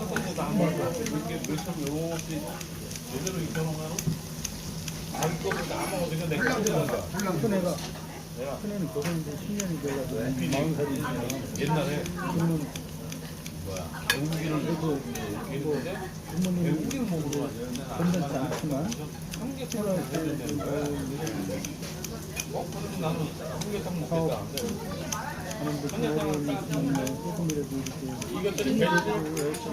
이렇게 물처럼 이렇게 제대로 익혀놓으면 자기 거보다 아마 어디가 내 거보다 큰애가 큰애는 결혼 이제 10년이 돼가지고 40살이니까 옛날에 그러면 뭐야 외국인을 해도 있는데 부모님이 외국인 먹으러 가죠. 건전치 않지만 삼계탕을 해야 되는 거야. 그래도 나는 삼계탕 먹겠다. 하는데 그 어려움이 있으면 조금이라도 이렇게 이것들이